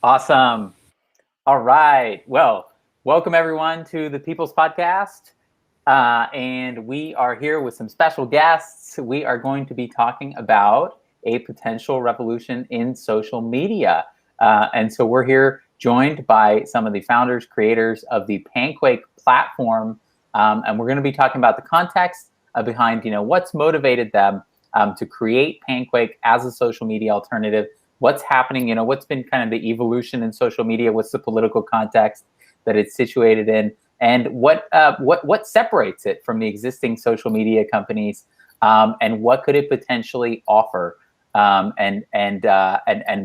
Awesome. All right. Well, welcome everyone to the People's Podcast. And we are here with some special guests. We are going to be talking about a potential revolution in social media. And so we're here joined by some of the founders, creators of the Panquake platform. And we're going to be talking about the context behind, what's motivated them to create Panquake as a social media alternative. What's happening, what's been kind of the evolution in social media, what's the political context that it's situated in, and what separates it from the existing social media companies, and what could it potentially offer and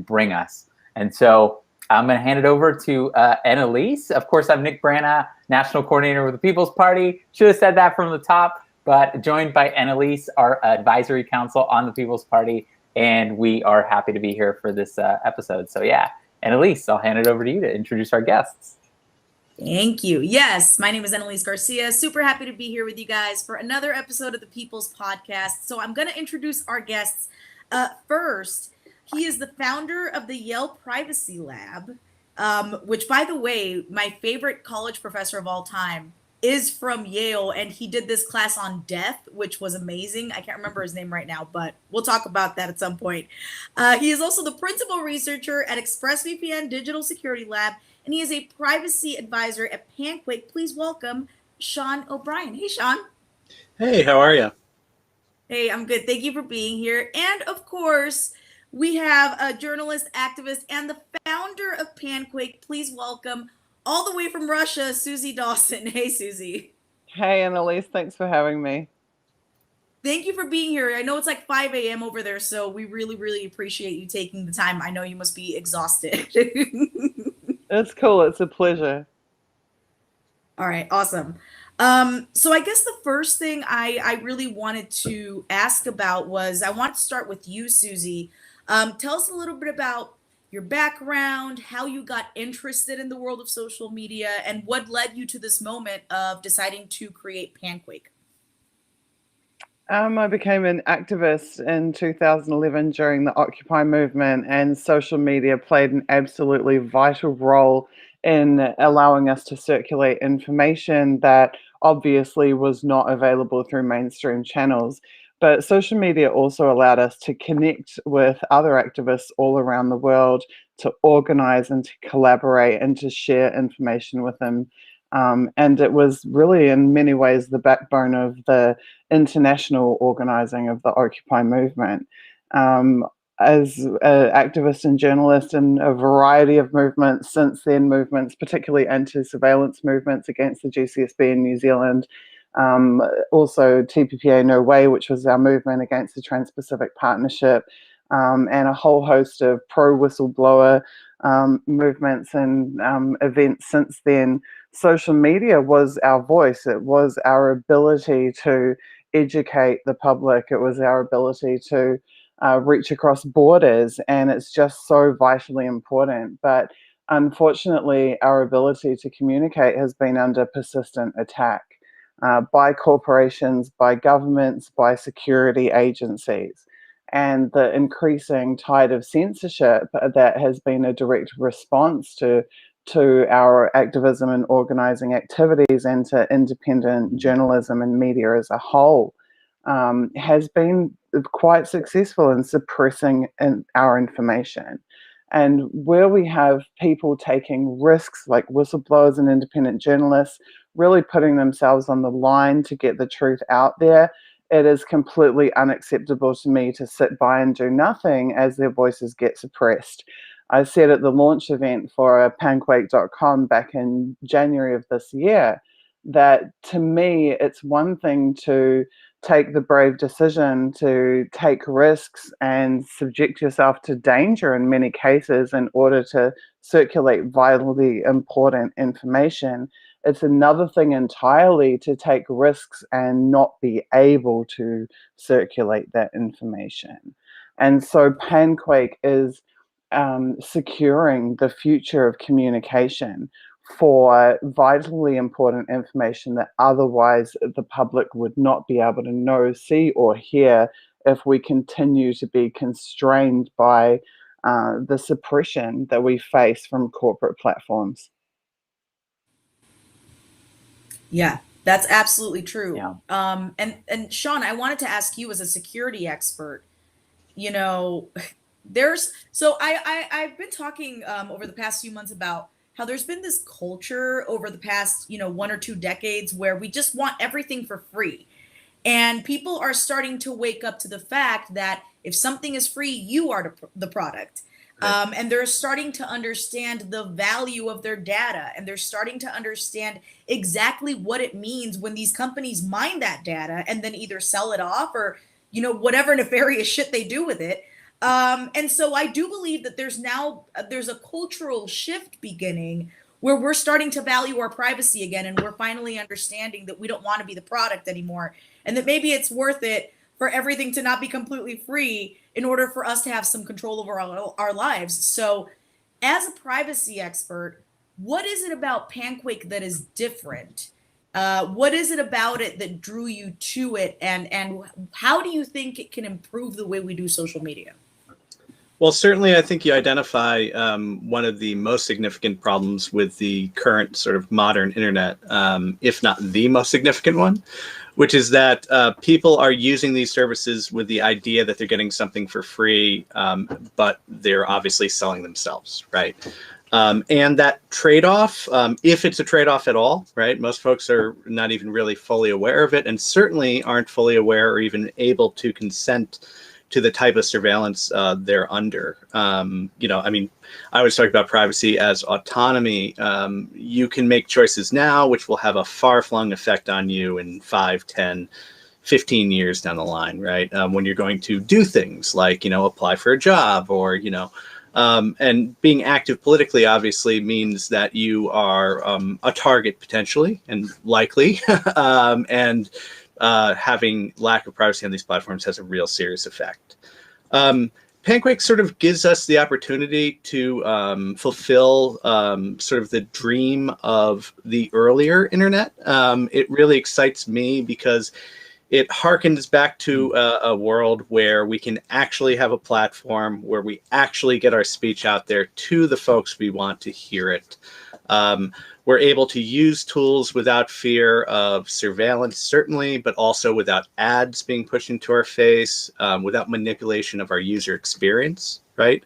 bring us. And so I'm going to hand it over to Annalise. Of course, I'm Nick Brana, National Coordinator with the People's Party. Should have said that from the top, but joined by Annalise, our advisory council on the People's Party. And we are happy to be here for this episode. So yeah, Annalise, I'll hand it over to you to introduce our guests. Thank you. Yes, my name is Annalise Garcia. Super happy to be here with you guys for another episode of the People's Podcast. So I'm going to introduce our guests. First, he is the founder of the Yale Privacy Lab, which, by the way, my favorite college professor of all time is from Yale, and he did this class on death, which was amazing. I can't remember his name right now, but we'll talk about that at some point. He is also the principal researcher at ExpressVPN Digital Security Lab, and he is a privacy advisor at Panquake. Please welcome Sean O'Brien. Hey, Sean. Hey, how are you? Hey, I'm good. Thank you for being here. And of course, we have a journalist, activist, and the founder of Panquake. Please welcome, all the way from Russia, Suzie Dawson. Hey, Suzie. Hey, Annalise. Thanks for having me. Thank you for being here. I know it's like 5 a.m. over there, so we really, really appreciate you taking the time. I know you must be exhausted. It's cool. It's a pleasure. All right. Awesome. So I guess the first thing I really wanted to ask about was, I want to start with you, Suzie. Tell us a little bit about your background, how you got interested in the world of social media, and what led you to this moment of deciding to create Panquake. I became an activist in 2011 during the Occupy movement, and social media played an absolutely vital role in allowing us to circulate information that obviously was not available through mainstream channels. But social media also allowed us to connect with other activists all around the world, to organize and to collaborate and to share information with them. And it was really, in many ways, the backbone of the international organizing of the Occupy movement. As an activist and journalist in a variety of movements since then, movements, particularly anti-surveillance movements against the GCSB in New Zealand, also TPPA No Way, which was our movement against the Trans-Pacific Partnership, and a whole host of pro-whistleblower movements and events since then. Social media was our voice. It was our ability to educate the public. It was our ability to reach across borders, and it's just so vitally important. But unfortunately, our ability to communicate has been under persistent attack by corporations, by governments, by security agencies. And the increasing tide of censorship that has been a direct response to our activism and organizing activities and to independent journalism and media as a whole has been quite successful in suppressing our information. And where we have people taking risks, like whistleblowers and independent journalists, really putting themselves on the line to get the truth out there, it is completely unacceptable to me to sit by and do nothing as their voices get suppressed. I said at the launch event for Panquake.com back in January of this year that, to me, it's one thing to take the brave decision to take risks and subject yourself to danger in many cases in order to circulate vitally important information. It's another thing entirely to take risks and not be able to circulate that information. And so Panquake is securing the future of communication for vitally important information that otherwise the public would not be able to know, see, or hear if we continue to be constrained by the suppression that we face from corporate platforms. Yeah, that's absolutely true. Yeah. And Sean, I wanted to ask you as a security expert, you know, I've been talking over the past few months about how there's been this culture over the past, 1 or 2 decades where we just want everything for free. And people are starting to wake up to the fact that if something is free, you are the product. Right. And they're starting to understand the value of their data, and they're starting to understand exactly what it means when these companies mine that data and then either sell it off or, whatever nefarious shit they do with it. And so I do believe that there's a cultural shift beginning where we're starting to value our privacy again, and we're finally understanding that we don't want to be the product anymore, and that maybe it's worth it for everything to not be completely free in order for us to have some control over our lives. So, as a privacy expert, what is it about Panquake that is different? What is it about it that drew you to it, and how do you think it can improve the way we do social media? Well, certainly, I think you identify one of the most significant problems with the current sort of modern internet, if not the most significant one, which is that people are using these services with the idea that they're getting something for free, but they're obviously selling themselves, right? And that trade-off, if it's a trade-off at all, right? Most folks are not even really fully aware of it, and certainly aren't fully aware or even able to consent to the type of surveillance they're under. I mean, I was talking about privacy as autonomy. You can make choices now, which will have a far-flung effect on you in 5, 10, 15 years down the line, right? When you're going to do things like, apply for a job or, and being active politically obviously means that you are a target potentially and likely, and having lack of privacy on these platforms has a real serious effect. Panquake sort of gives us the opportunity to fulfill sort of the dream of the earlier internet. It really excites me because it harkens back to a world where we can actually have a platform where we actually get our speech out there to the folks we want to hear it. We're able to use tools without fear of surveillance, certainly, but also without ads being pushed into our face, without manipulation of our user experience, right?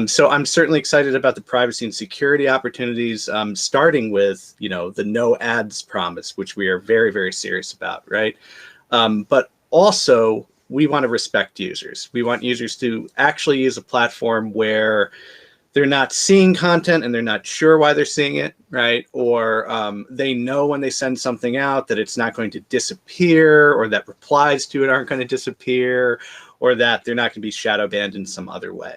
So I'm certainly excited about the privacy and security opportunities, starting with, the no ads promise, which we are very, very serious about, right? But also, we want to respect users. We want users to actually use a platform where they're not seeing content and they're not sure why they're seeing it, right? Or they know when they send something out that it's not going to disappear, or that replies to it aren't going to disappear, or that they're not going to be shadow banned in some other way.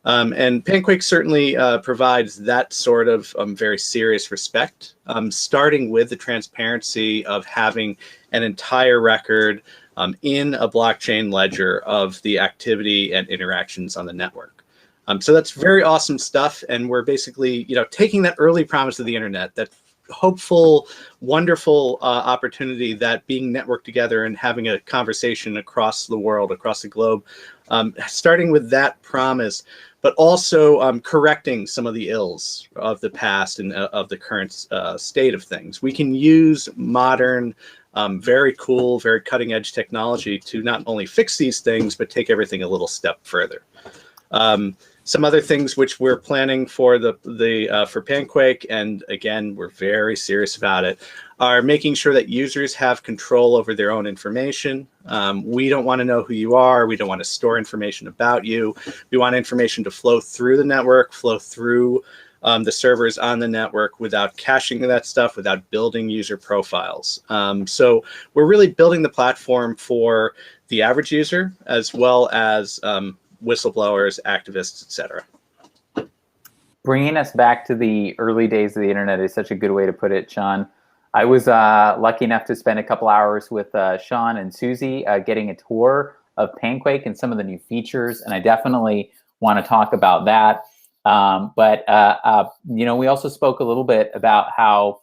And Panquake certainly provides that sort of very serious respect, starting with the transparency of having an entire record in a blockchain ledger of the activity and interactions on the network. So that's very awesome stuff, and we're basically, taking that early promise of the internet, that hopeful, wonderful opportunity that being networked together and having a conversation across the world, across the globe, starting with that promise, but also correcting some of the ills of the past and of the current state of things. We can use modern, very cool, very cutting edge technology to not only fix these things, but take everything a little step further. Some other things which we're planning for for Panquake, and again, we're very serious about it, are making sure that users have control over their own information. We don't want to know who you are. We don't want to store information about you. We want information to flow through the network, flow through the servers on the network without caching that stuff, without building user profiles. So we're really building the platform for the average user, as well as whistleblowers, activists, etc. Bringing us back to the early days of the internet is such a good way to put it, Sean. I was lucky enough to spend a couple hours with Sean and Suzie getting a tour of Panquake and some of the new features, and I definitely want to talk about that. We also spoke a little bit about how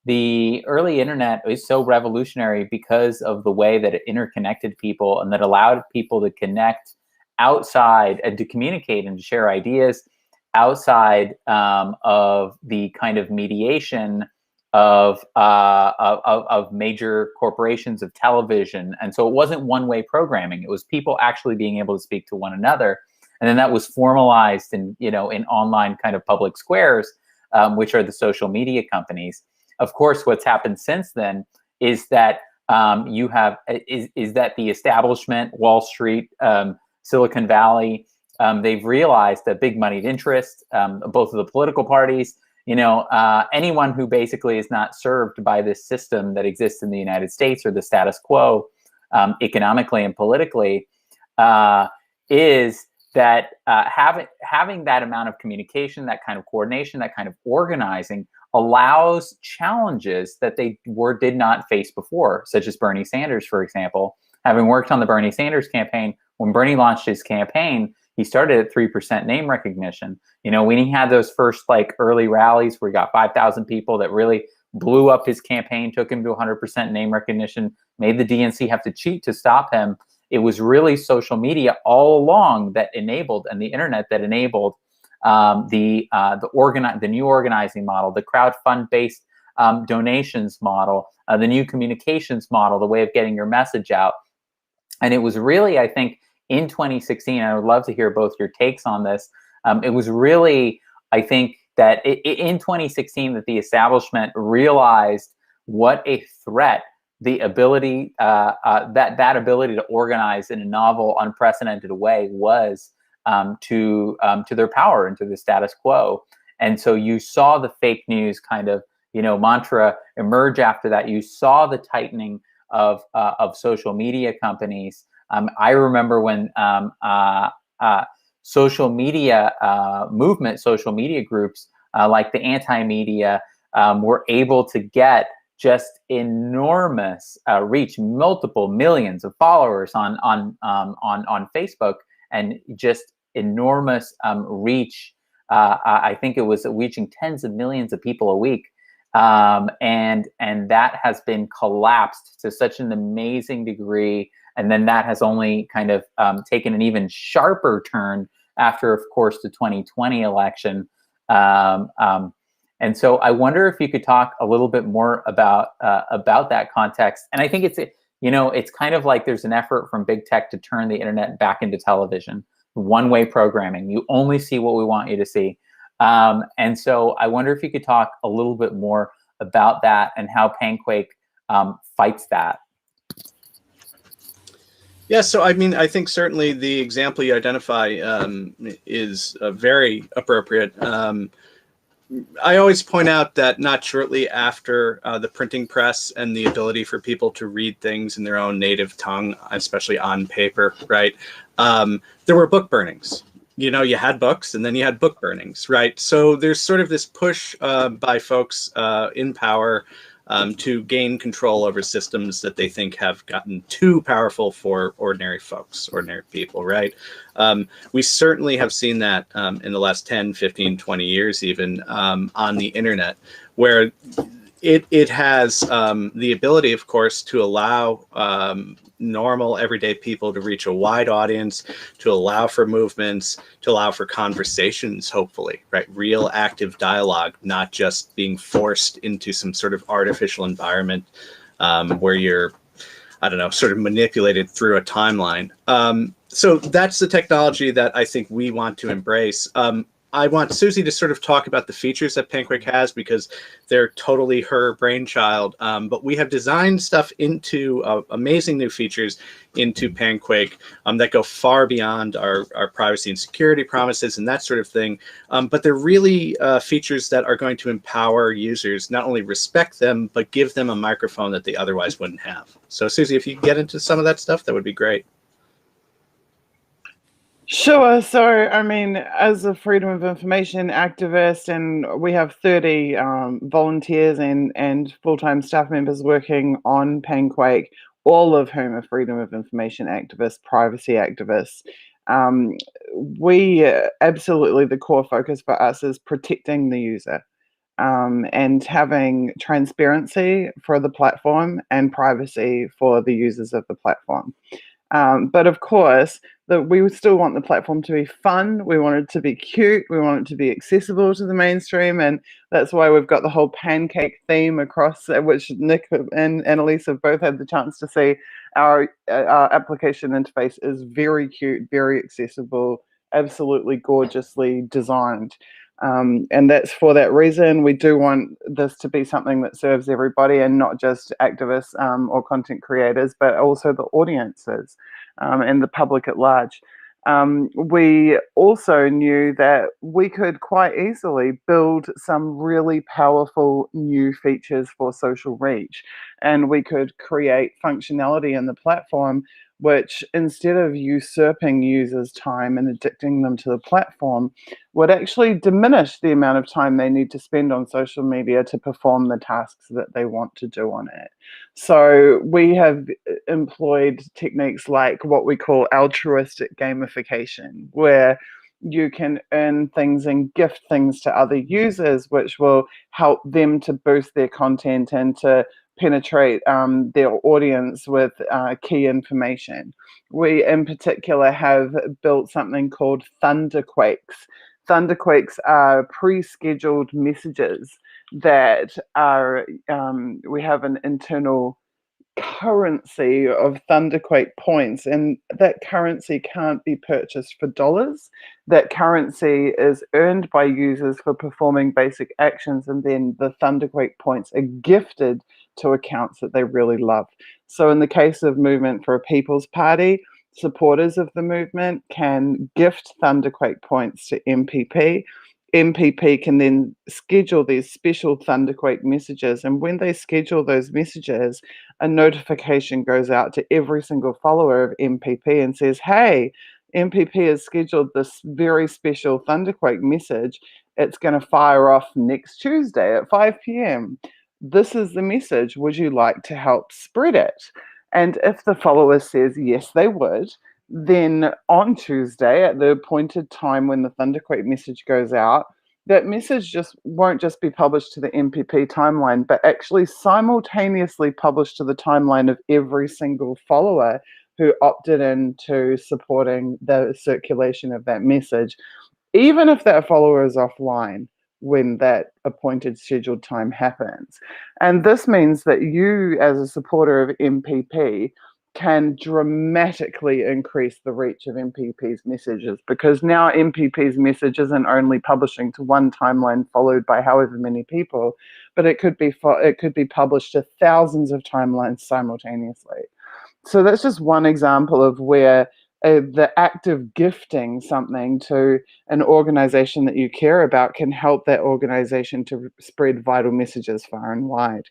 the early internet is so revolutionary because of the way that it interconnected people and that allowed people to connect outside and to communicate and to share ideas outside of the kind of mediation of major corporations, of television. And so it wasn't one-way programming. It was people actually being able to speak to one another. And then that was formalized in online kind of public squares, which are the social media companies. Of course, what's happened since then is that is that the establishment, Wall Street, Silicon Valley, they've realized that big moneyed interest, both of the political parties, anyone who basically is not served by this system that exists in the United States or the status quo, economically and politically, is that having that amount of communication, that kind of coordination, that kind of organizing allows challenges that they did not face before, such as Bernie Sanders, for example. Having worked on the Bernie Sanders campaign, when Bernie launched his campaign, he started at 3% name recognition. When he had those first early rallies where he got 5,000 people that really blew up his campaign, took him to 100% name recognition, made the DNC have to cheat to stop him. It was really social media all along that enabled, and the internet that enabled the new organizing model, the crowdfund-based donations model, the new communications model, the way of getting your message out. And it was really, I think, in 2016, I would love to hear both your takes on this. It was really, I think, that in 2016 that the establishment realized what a threat the ability that ability to organize in a novel, unprecedented way was to their power and to the status quo. And so you saw the fake news kind of mantra emerge after that. You saw the tightening of social media companies. I remember when social media movement, social media groups like the anti-media were able to get just enormous reach, multiple millions of followers on Facebook, and just enormous reach. I think it was reaching tens of millions of people a week, and that has been collapsed to such an amazing degree. And then that has only kind of taken an even sharper turn after, of course, the 2020 election. And so I wonder if you could talk a little bit more about that context. And I think it's kind of like there's an effort from big tech to turn the internet back into television, one-way programming. You only see what we want you to see. And so I wonder if you could talk a little bit more about that and how Panquake fights that. Yeah, so I mean, I think certainly the example you identify is very appropriate. I always point out that not shortly after the printing press and the ability for people to read things in their own native tongue, especially on paper, right? There were book burnings. You had books and then you had book burnings, right? So there's sort of this push by folks in power to gain control over systems that they think have gotten too powerful for ordinary folks, ordinary people, right? We certainly have seen that in the last 10, 15, 20 years even on the internet, where it has the ability, of course, to allow normal, everyday people to reach a wide audience, to allow for movements, to allow for conversations, hopefully, right? Real active dialogue, not just being forced into some sort of artificial environment where you're, I don't know, sort of manipulated through a timeline. So that's the technology that I think we want to embrace. I want Suzie to sort of talk about the features that Panquake has because they're totally her brainchild. But we have designed stuff into amazing new features into Panquake that go far beyond our privacy and security promises and that sort of thing. But they're really features that are going to empower users, not only respect them, but give them a microphone that they otherwise wouldn't have. So Suzie, if you could get into some of that stuff, that would be great. Sure. So, I mean, as a freedom of information activist, and we have 30 volunteers and full-time staff members working on Panquake, all of whom are freedom of information activists, privacy activists. We absolutely, the core focus for us is protecting the user and having transparency for the platform and privacy for the users of the platform. But of course, we still want the platform to be fun. We want it to be cute. We want it to be accessible to the mainstream. And that's why we've got the whole pancake theme across, which Nick and Annalise have both had the chance to see. Our application interface is very cute, very accessible, absolutely gorgeously designed. And that's for that reason. We do want this to be something that serves everybody and not just activists or content creators, but also the audiences and the public at large. We also knew that we could quite easily build some really powerful new features for social reach, and we could create functionality in the platform which, instead of usurping users' time and addicting them to the platform, would actually diminish the amount of time they need to spend on social media to perform the tasks that they want to do on it. So we have employed techniques like what we call altruistic gamification, where you can earn things and gift things to other users, which will help them to boost their content and to penetrate their audience with key information. We, in particular, have built something called Thunderquakes. Thunderquakes are pre-scheduled messages that are, we have an internal currency of Thunderquake points, and that currency can't be purchased for dollars. That currency is earned by users for performing basic actions, and then the Thunderquake points are gifted to accounts that they really love. So in the case of Movement for a People's Party, supporters of the movement can gift Thunderquake points to MPP. MPP can then schedule these special Thunderquake messages, and when they schedule those messages, a notification goes out to every single follower of MPP and says, hey, MPP has scheduled this very special Thunderquake message. It's going to fire off next Tuesday at 5 p.m. This is the message. Would you like to help spread it? And if the follower says yes, they would, then on Tuesday at the appointed time when the Thunderquake message goes out, that message won't just be published to the MPP timeline, but actually simultaneously published to the timeline of every single follower who opted into supporting the circulation of that message, even if that follower is offline when that appointed scheduled time happens. And this means that you, as a supporter of MPP, can dramatically increase the reach of MPP's messages, because now MPP's message isn't only publishing to one timeline followed by however many people, but it could be published to thousands of timelines simultaneously. So that's just one example of where the act of gifting something to an organization that you care about can help that organization to spread vital messages far and wide.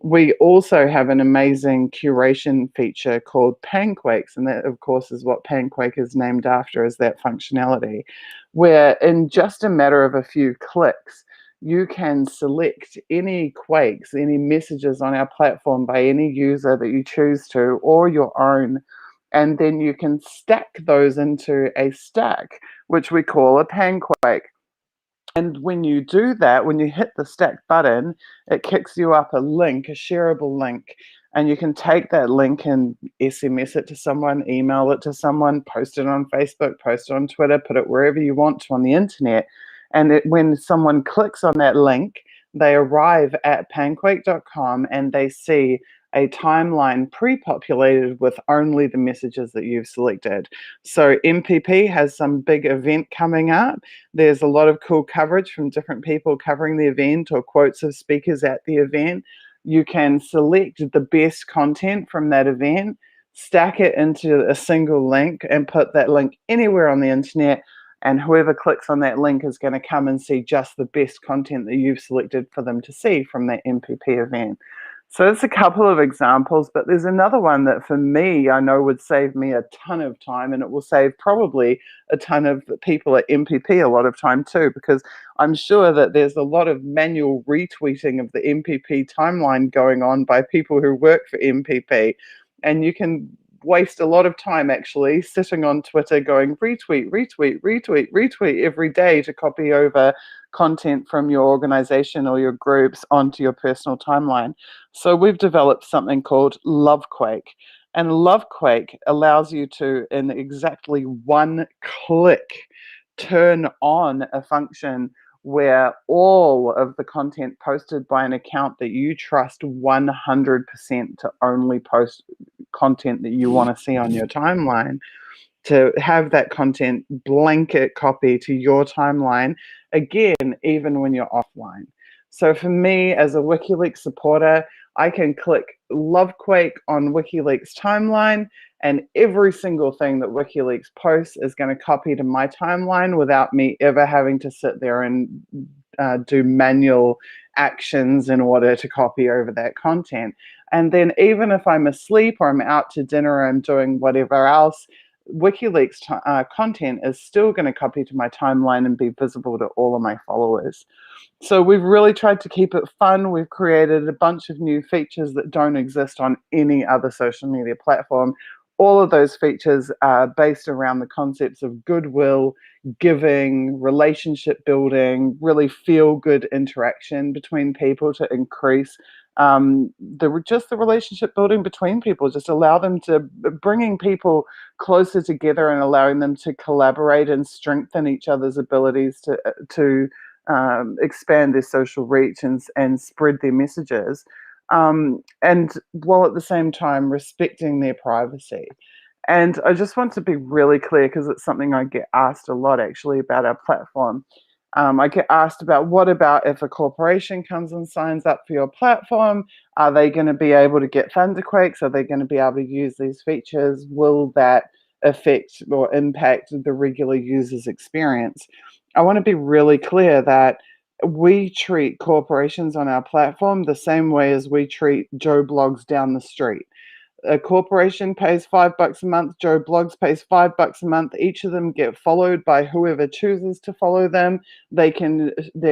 We also have an amazing curation feature called Panquakes, and that, of course, is what Panquake is named after, is that functionality, where in just a matter of a few clicks, you can select any quakes, any messages on our platform by any user that you choose to, or your own, and then you can stack those into a stack, which we call a Panquake. And when you do that, when you hit the stack button, it kicks you up a link, a shareable link. And you can take that link and SMS it to someone, email it to someone, post it on Facebook, post it on Twitter, put it wherever you want to on the internet. And when someone clicks on that link, they arrive at panquake.com and they see a timeline pre-populated with only the messages that you've selected. So MPP has some big event coming up. There's a lot of cool coverage from different people covering the event or quotes of speakers at the event. You can select the best content from that event, stack it into a single link, and put that link anywhere on the internet. And whoever clicks on that link is going to come and see just the best content that you've selected for them to see from that MPP event. So it's a couple of examples, but there's another one that for me, I know would save me a ton of time, and it will save probably a ton of people at MPP a lot of time too, because I'm sure that there's a lot of manual retweeting of the MPP timeline going on by people who work for MPP. And you can waste a lot of time actually sitting on Twitter going retweet, retweet, retweet, retweet every day to copy over content from your organization or your groups onto your personal timeline. So we've developed something called Lovequake. And Lovequake allows you to, in exactly one click, turn on a function where all of the content posted by an account that you trust 100% to only post content that you want to see on your timeline, to have that content blanket copy to your timeline, again, even when you're offline. So for me, as a WikiLeaks supporter, I can click Lovequake on WikiLeaks timeline, and every single thing that WikiLeaks posts is going to copy to my timeline without me ever having to sit there and do manual actions in order to copy over that content. And then even if I'm asleep or I'm out to dinner or I'm doing whatever else, WikiLeaks content is still going to copy to my timeline and be visible to all of my followers. So we've really tried to keep it fun. We've created a bunch of new features that don't exist on any other social media platform. All of those features are based around the concepts of goodwill, giving, relationship building, really feel good interaction between people to increase the relationship building between people, just allow them to bringing people closer together and allowing them to collaborate and strengthen each other's abilities to expand their social reach and spread their messages, and while at the same time respecting their privacy. And I just want to be really clear, because it's something I get asked a lot actually about our platform. I get asked about, what about if a corporation comes and signs up for your platform? Are they going to be able to get thunderquakes? Are they going to be able to use these features? Will that affect or impact the regular user's experience? I want to be really clear that we treat corporations on our platform the same way as we treat Joe Blogs down the street. A corporation pays $5 a month. Joe Blogs pays $5 a month. Each of them get followed by whoever chooses to follow them. Their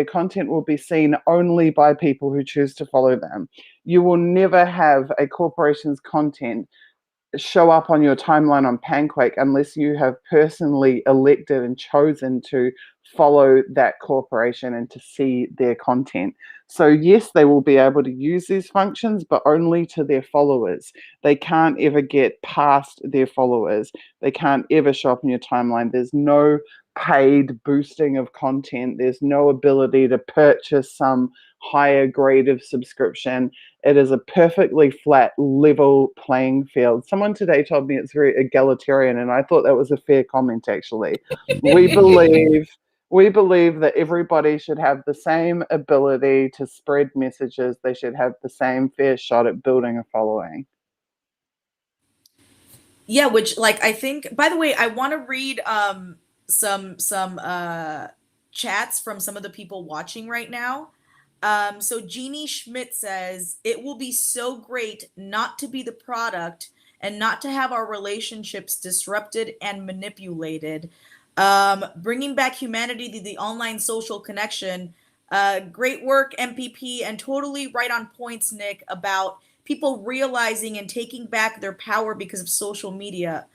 content will be seen only by people who choose to follow them. You will never have a corporation's content show up on your timeline on Panquake unless you have personally elected and chosen to follow that corporation and to see their content. So yes, they will be able to use these functions, but only to their followers. They can't ever get past their followers. They can't ever show up on your timeline. There's no paid boosting of content. There's no ability to purchase some higher grade of subscription. It is a perfectly flat, level playing field. Someone today told me it's very egalitarian, and I thought that was a fair comment, actually. We believe that everybody should have the same ability to spread messages. They should have the same fair shot at building a following. Yeah, which, like, I think, by the way, I want to read some chats from some of the people watching right now. So Jeannie Schmidt says, it will be so great not to be the product and not to have our relationships disrupted and manipulated. Bringing back humanity to the online social connection. Great work, MPP, and totally right on points, Nick, about people realizing and taking back their power because of social media.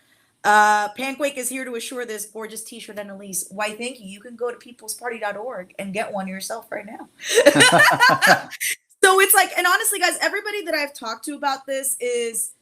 Panquake is here to assure this gorgeous t-shirt, Annalise. Why, thank you. You can go to peoplesparty.org and get one yourself right now. So it's like, and honestly, guys, everybody that I've talked to about this is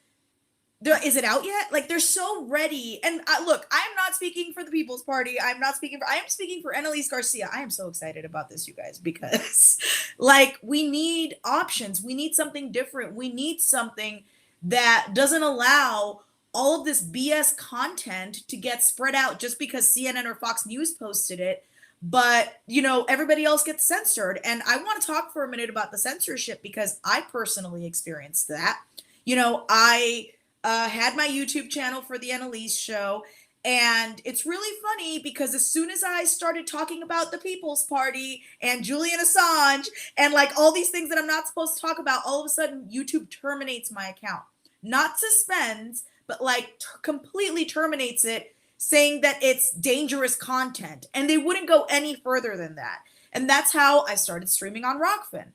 it out yet? Like, they're so ready. And look, I am not speaking for the People's Party. I am speaking for Annalise Garcia. I am so excited about this, you guys, because like, we need options. We need something different. We need something that doesn't allow all of this BS content to get spread out just because CNN or Fox News posted it. But, you know, everybody else gets censored. And I want to talk for a minute about the censorship, because I personally experienced that. You know, I had my YouTube channel for the Annalise Show. And it's really funny because as soon as I started talking about the People's Party and Julian Assange and like all these things that I'm not supposed to talk about, all of a sudden YouTube terminates my account. Not suspends, but like completely terminates it, saying that it's dangerous content. And they wouldn't go any further than that. And that's how I started streaming on Rockfin.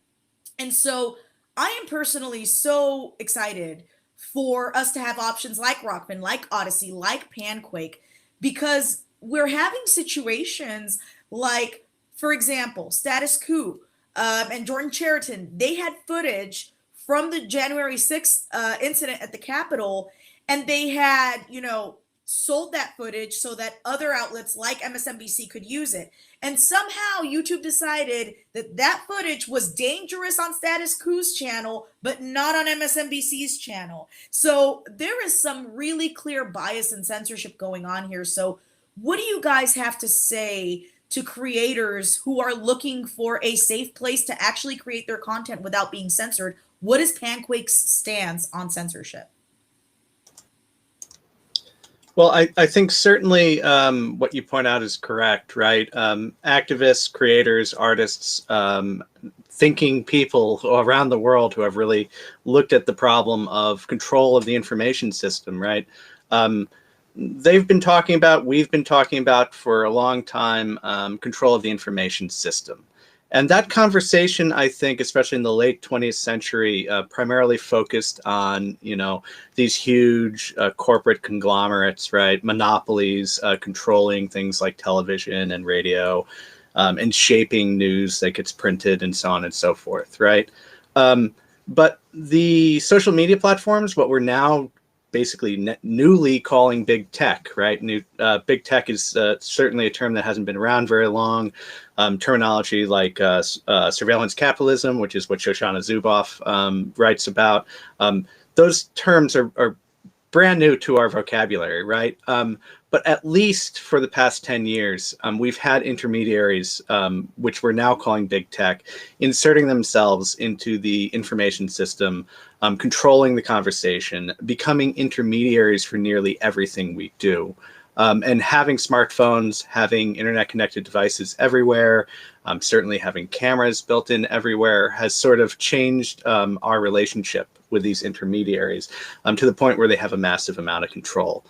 And so I am personally so excited for us to have options like Rockfin, like Odyssey, like Panquake, because we're having situations like, for example, Status Coup and Jordan Chariton. They had footage from the January 6th incident at the Capitol, and they had, sold that footage so that other outlets like MSNBC could use it. And somehow YouTube decided that that footage was dangerous on Status Quo's channel, but not on MSNBC's channel. So there is some really clear bias and censorship going on here. So what do you guys have to say to creators who are looking for a safe place to actually create their content without being censored? What is Panquake's stance on censorship? Well, I think certainly what you point out is correct, right? Activists, creators, artists, thinking people around the world who have really looked at the problem of control of the information system, right? We've been talking about for a long time control of the information system. And that conversation, I think, especially in the late 20th century, primarily focused on, these huge corporate conglomerates, right? Monopolies controlling things like television and radio, and shaping news that gets printed and so on and so forth, right? But the social media platforms, what we're now basically newly calling big tech, right? Big tech is certainly a term that hasn't been around very long. Terminology like surveillance capitalism, which is what Shoshana Zuboff writes about. Those terms are brand new to our vocabulary, right? But at least for the past 10 years, we've had intermediaries, which we're now calling big tech, inserting themselves into the information system, controlling the conversation, becoming intermediaries for nearly everything we do. And having smartphones, having internet-connected devices everywhere, certainly having cameras built in everywhere has sort of changed our relationship with these intermediaries to the point where they have a massive amount of control.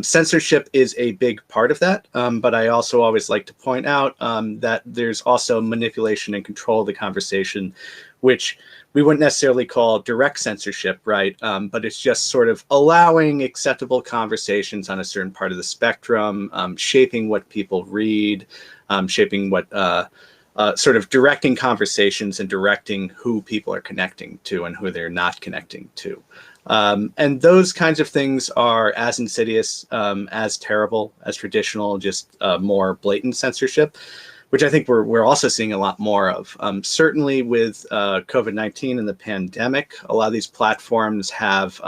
Censorship is a big part of that, but I also always like to point out that there's also manipulation and control of the conversation, which we wouldn't necessarily call direct censorship, right? But it's just sort of allowing acceptable conversations on a certain part of the spectrum, shaping what people read, shaping what sort of directing conversations and directing who people are connecting to and who they're not connecting to. And those kinds of things are as insidious, as terrible as traditional, just more blatant censorship, which I think we're also seeing a lot more of. Certainly with COVID-19 and the pandemic, a lot of these platforms have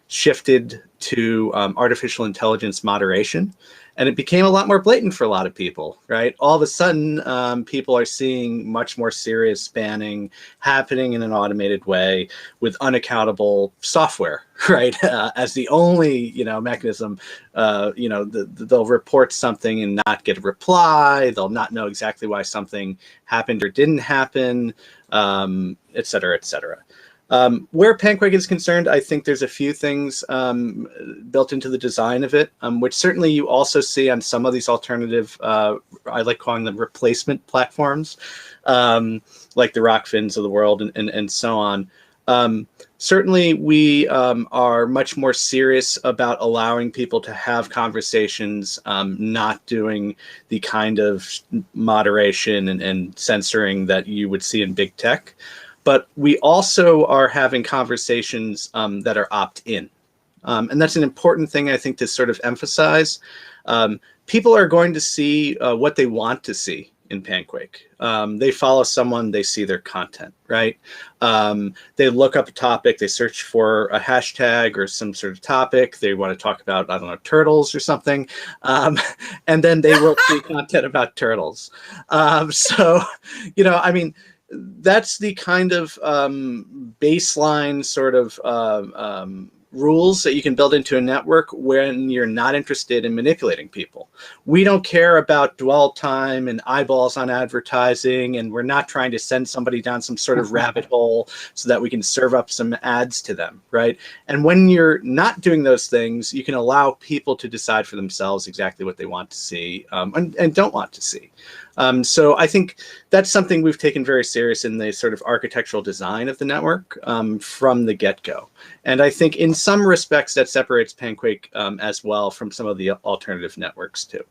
shifted to artificial intelligence moderation. And it became a lot more blatant for a lot of people, right? All of a sudden, people are seeing much more serious spanning happening in an automated way with unaccountable software, right? As the only, mechanism, they'll report something and not get a reply. They'll not know exactly why something happened or didn't happen, et cetera, et cetera. Where Panquake is concerned, I think there's a few things built into the design of it, which certainly you also see on some of these alternative, I like calling them replacement platforms, like the Rockfins of the world and so on. Certainly, we are much more serious about allowing people to have conversations, not doing the kind of moderation and censoring that you would see in big tech. But we also are having conversations that are opt-in. And that's an important thing, I think, to sort of emphasize. People are going to see what they want to see in Panquake. They follow someone, they see their content, right? They look up a topic, they search for a hashtag or some sort of topic. They want to talk about, I don't know, turtles or something. And then they will see content about turtles. That's the kind of baseline sort of rules that you can build into a network when you're not interested in manipulating people. We don't care about dwell time and eyeballs on advertising, and we're not trying to send somebody down some sort of rabbit hole so that we can serve up some ads to them, right? And when you're not doing those things, you can allow people to decide for themselves exactly what they want to see and don't want to see. So I think that's something we've taken very serious in the sort of architectural design of the network from the get-go. And I think in some respects that separates Panquake as well from some of the alternative networks too.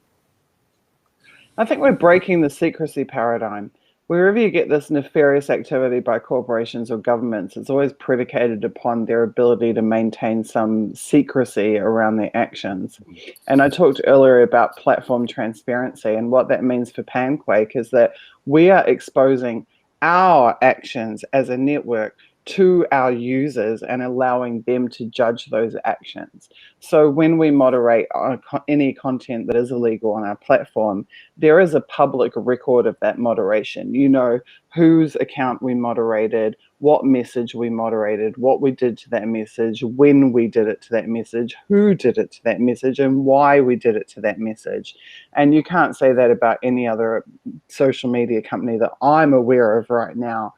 I think we're breaking the secrecy paradigm. wherever you get this nefarious activity by corporations or governments, it's always predicated upon their ability to maintain some secrecy around their actions. And I talked earlier about platform transparency, and what that means for Panquake is that we are exposing our actions as a network to our users and allowing them to judge those actions. So when we moderate any content that is illegal on our platform, there is a public record of that moderation. You know whose account we moderated, what message we moderated, what we did to that message, when we did it to that message, who did it to that message, and why we did it to that message. And you can't say that about any other social media company that I'm aware of right now.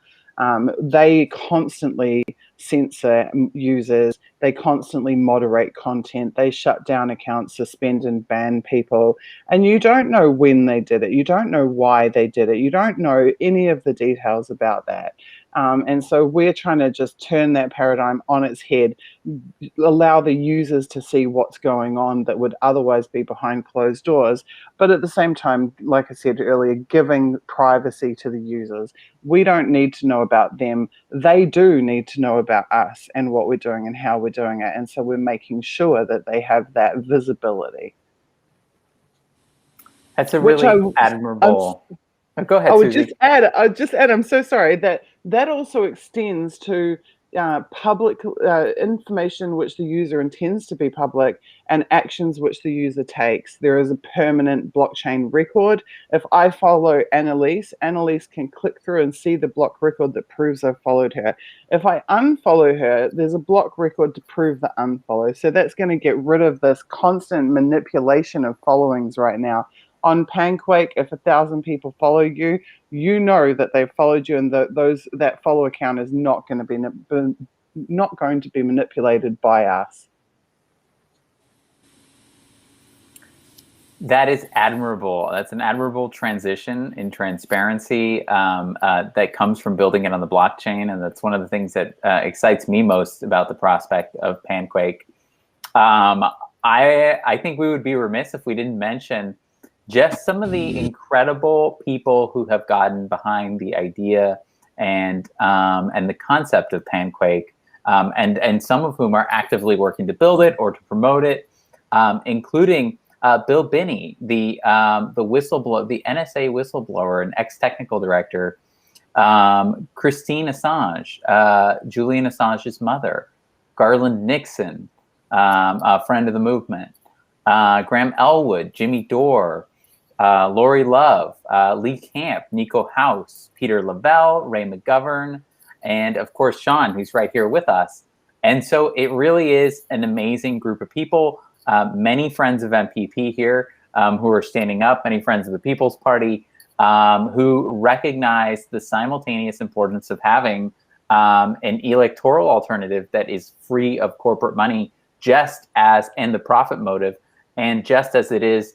They constantly censor users, they constantly moderate content, they shut down accounts, suspend and ban people, and you don't know when they did it, you don't know why they did it, you don't know any of the details about that. And so we're trying to just turn that paradigm on its head, allow the users to see what's going on that would otherwise be behind closed doors, but at the same time, like I said earlier, giving privacy to the users. We don't need to know about them. They do need to know about us and what we're doing and how we're doing it. And so we're making sure that they have that visibility. That's a really admirable. Go ahead, Suzie. I would just add, I'm so sorry, that also extends to public information which the user intends to be public and actions which the user takes. There is a permanent blockchain record. If I follow Annalise can click through and see the block record that proves I followed her. If I unfollow her, there's a block record to prove the unfollow. So that's going to get rid of this constant manipulation of followings right now. On Panquake, if 1,000 people follow you, you know that they've followed you, and that follow account is not going to be manipulated by us. That is admirable. That's an admirable transition in transparency that comes from building it on the blockchain, and that's one of the things that excites me most about the prospect of Panquake. I think we would be remiss if we didn't mention just some of the incredible people who have gotten behind the idea and the concept of Panquake, and some of whom are actively working to build it or to promote it, including Bill Binney, the whistleblower, the NSA whistleblower and ex-technical director, Christine Assange, Julian Assange's mother, Garland Nixon, a friend of the movement, Graham Elwood, Jimmy Dore, Lori Love, Lee Camp, Nico House, Peter Lavelle, Ray McGovern, and of course, Sean, who's right here with us. And so it really is an amazing group of people, many friends of MPP here who are standing up, many friends of the People's Party who recognize the simultaneous importance of having an electoral alternative that is free of corporate money, and the profit motive, and just as it is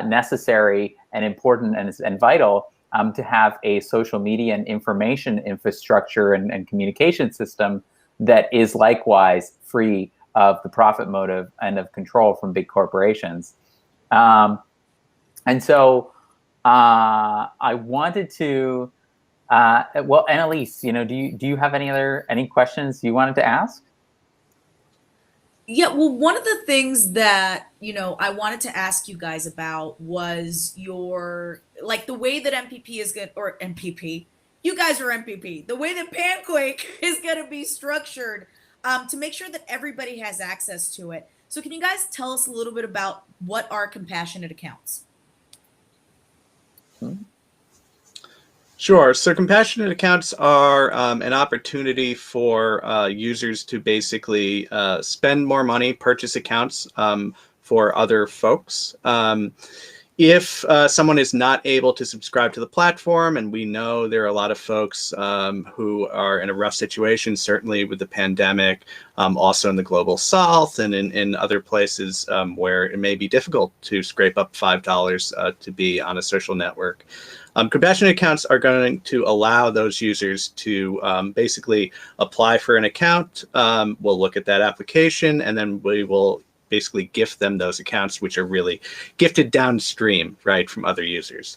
necessary and important and vital to have a social media and information infrastructure and communication system that is likewise free of the profit motive and of control from big corporations. And so I wanted to, well, Annalise, do you have any questions you wanted to ask? Yeah, well, one of the things that, I wanted to ask you guys about was the way that MPP is going to, or MPP, you guys are MPP, the way that Panquake is going to be structured to make sure that everybody has access to it. So can you guys tell us a little bit about what are compassionate accounts? Sure. So compassionate accounts are an opportunity for users to basically spend more money, purchase accounts for other folks. If someone is not able to subscribe to the platform, and we know there are a lot of folks who are in a rough situation, certainly with the pandemic, also in the global south and in other places where it may be difficult to scrape up $5 to be on a social network. Compassionate accounts are going to allow those users to basically apply for an account. We'll look at that application, and then we will basically gift them those accounts, which are really gifted downstream, right, from other users.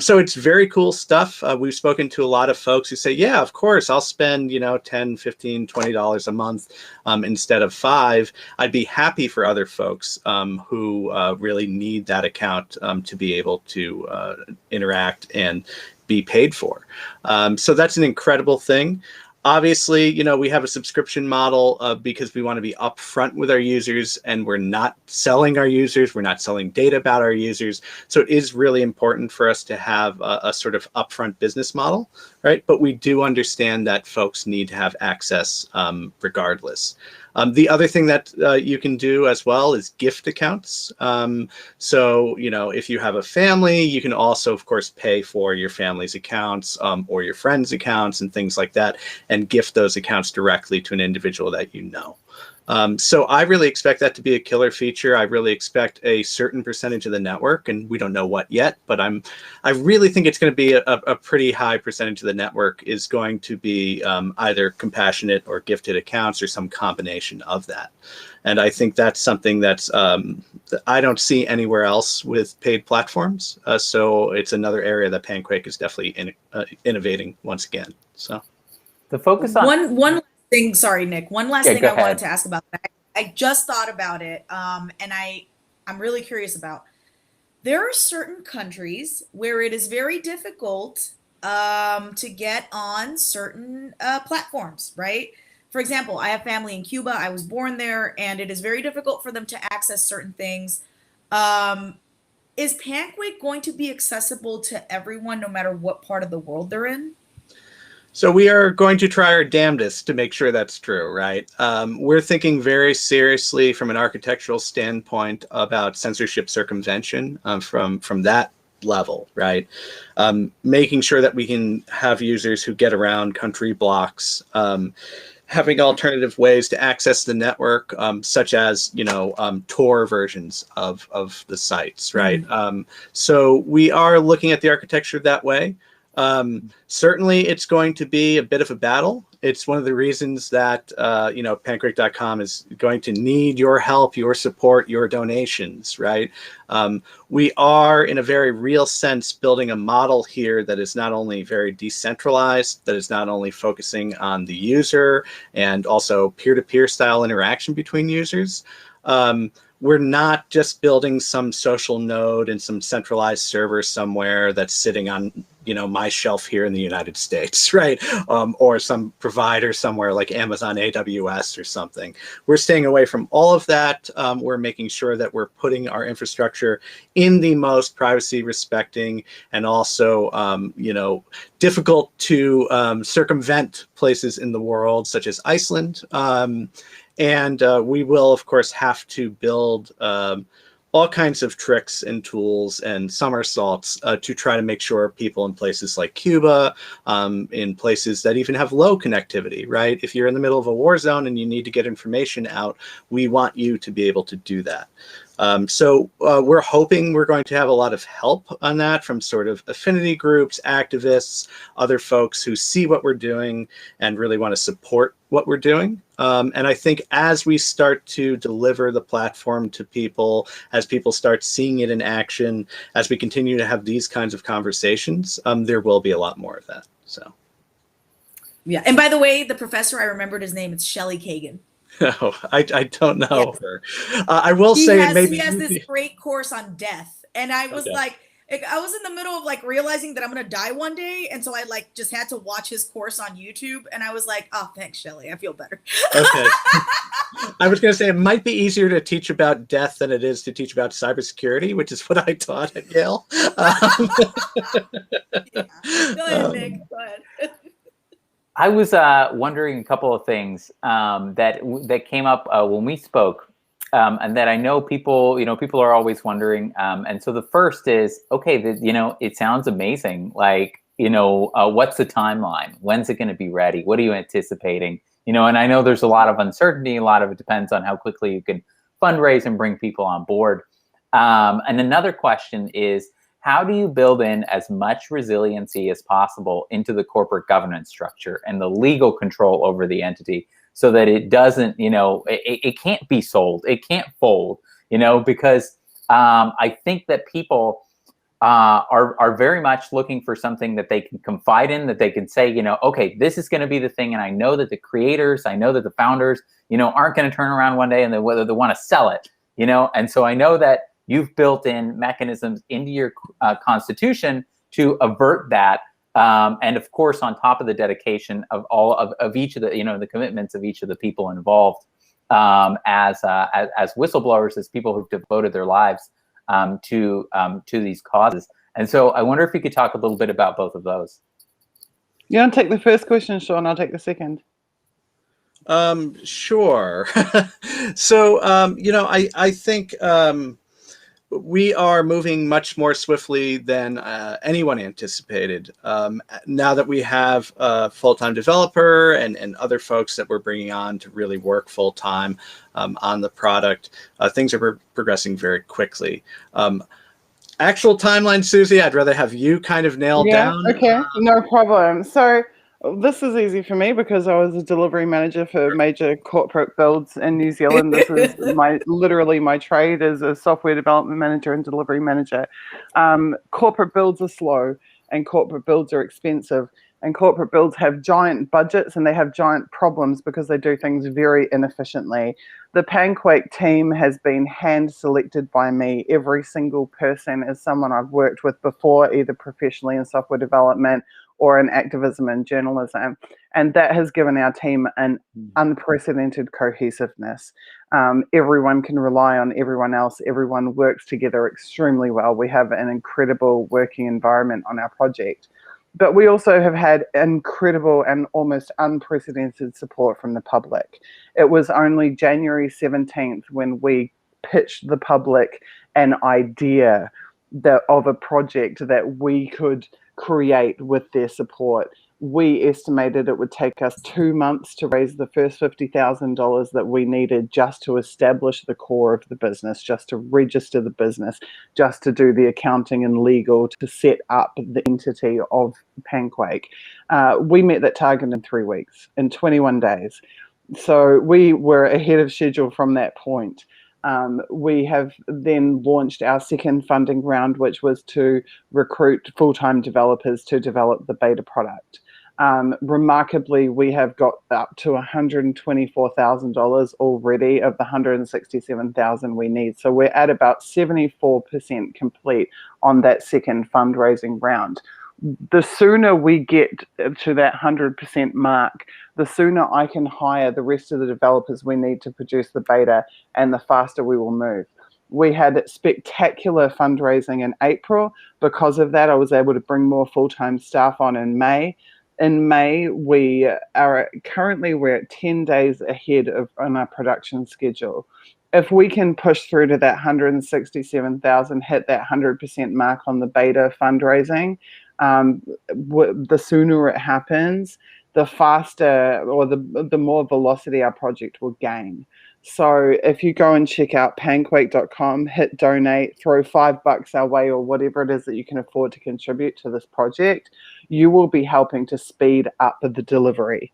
So it's very cool stuff. We've spoken to a lot of folks who say, yeah, of course, I'll spend, $10, $15, $20 a month instead of $5. I'd be happy for other folks who really need that account to be able to interact and be paid for. So that's an incredible thing. Obviously, we have a subscription model because we want to be upfront with our users, and we're not selling our users. We're not selling data about our users. So it is really important for us to have a sort of upfront business model, right? But we do understand that folks need to have access regardless. The other thing that you can do as well is gift accounts. So, if you have a family, you can also, of course, pay for your family's accounts or your friends' accounts and things like that, and gift those accounts directly to an individual that you know. So I really expect that to be a killer feature. I really expect a certain percentage of the network, and we don't know what yet, but I really think it's going to be a pretty high percentage of the network is going to be either compassionate or gifted accounts or some combination of that. And I think that's something that's I don't see anywhere else with paid platforms. So it's another area that Panquake is definitely innovating once again. So the focus on one thing, sorry, Nick, one last thing I wanted to ask about that. I just thought about it, and I'm really curious about. There are certain countries where it is very difficult to get on certain platforms, right? For example, I have family in Cuba. I was born there, and it is very difficult for them to access certain things. Is Panquake going to be accessible to everyone, no matter what part of the world they're in? So we are going to try our damnedest to make sure that's true, right? We're thinking very seriously from an architectural standpoint about censorship circumvention from that level, right? Making sure that we can have users who get around country blocks, having alternative ways to access the network, such as, Tor versions of the sites, right? So we are looking at the architecture that way. Certainly it's going to be a bit of a battle. It's one of the reasons that, Panquake.com is going to need your help, your support, your donations, right? We are, in a very real sense, building a model here that is not only very decentralized, that is not only focusing on the user and also peer-to-peer style interaction between users. We're not just building some social node and some centralized server somewhere that's sitting on, my shelf here in the United States, right? Or some provider somewhere like Amazon AWS or something. We're staying away from all of that. We're making sure that we're putting our infrastructure in the most privacy respecting and also, difficult to circumvent places in the world, such as Iceland. And we will, of course, have to build all kinds of tricks and tools and somersaults to try to make sure people in places like Cuba, in places that even have low connectivity, right? If you're in the middle of a war zone and you need to get information out, we want you to be able to do that. So we're hoping we're going to have a lot of help on that from sort of affinity groups, activists, other folks who see what we're doing and really want to support what we're doing. And I think as we start to deliver the platform to people, as people start seeing it in action, as we continue to have these kinds of conversations, there will be a lot more of that. So, yeah. And by the way, the professor, I remembered his name. It's Shelley Kagan. Oh, I don't know her. I will say maybe he has this great course on death, and I was like, I was in the middle of like realizing that I'm gonna die one day, and so I like just had to watch his course on YouTube, and I was like, oh, thanks, Shelley, I feel better. Okay. I was going to say it might be easier to teach about death than it is to teach about cybersecurity, which is what I taught at Yale. Yeah. Go ahead, Nick. Go ahead. I was wondering a couple of things that came up when we spoke, and that I know people are always wondering. And so the first is, okay, it sounds amazing. Like, what's the timeline? When's it going to be ready? What are you anticipating? And I know there's a lot of uncertainty. A lot of it depends on how quickly you can fundraise and bring people on board. And another question is, how do you build in as much resiliency as possible into the corporate governance structure and the legal control over the entity so that it doesn't, it can't be sold. It can't fold, because I think that people are very much looking for something that they can confide in, that they can say, okay, this is going to be the thing. And I know that the creators, I know that the founders, aren't going to turn around one day and whether they want to sell it, And so I know that you've built in mechanisms into your constitution to avert that. And of course, on top of the dedication of all of each of the, the commitments of each of the people involved as whistleblowers, as people who've devoted their lives to these causes. And so I wonder if you could talk a little bit about both of those. You want to take the first question, Sean? I'll take the second. Sure. So, I think we are moving much more swiftly than anyone anticipated. Now that we have a full-time developer and other folks that we're bringing on to really work full-time on the product, things are progressing very quickly. Actual timeline, Suzie, I'd rather have you kind of nail down. Okay, no problem. So this is easy for me because I was a delivery manager for major corporate builds in New Zealand. This is literally my trade as a software development manager and delivery manager. Corporate builds are slow and corporate builds are expensive. And corporate builds have giant budgets and they have giant problems because they do things very inefficiently. The Panquake team has been hand selected by me. Every single person is someone I've worked with before, either professionally in software development or in activism and journalism. And that has given our team an unprecedented cohesiveness. Everyone can rely on everyone else. Everyone works together extremely well. We have an incredible working environment on our project. But we also have had incredible and almost unprecedented support from the public. It was only January 17th when we pitched the public an idea of a project that we could create with their support. We estimated it would take us 2 months to raise the first $50,000 that we needed just to establish the core of the business, just to register the business, just to do the accounting and legal, to set up the entity of Panquake. We met that target in 3 weeks, in 21 days. So we were ahead of schedule from that point. We have then launched our second funding round, which was to recruit full-time developers to develop the beta product. Remarkably, we have got up to $124,000 already of the $167,000 we need. So we're at about 74% complete on that second fundraising round. The sooner we get to that 100% mark, the sooner I can hire the rest of the developers we need to produce the beta, and the faster we will move. We had spectacular fundraising in April. Because of that, I was able to bring more full-time staff on in May. In May, we're at 10 days ahead on our production schedule. If we can push through to that 167,000, hit that 100% mark on the beta fundraising, the sooner it happens, the faster or the more velocity our project will gain. So if you go and check out panquake.com, hit donate, throw $5 our way or whatever it is that you can afford to contribute to this project, you will be helping to speed up the delivery.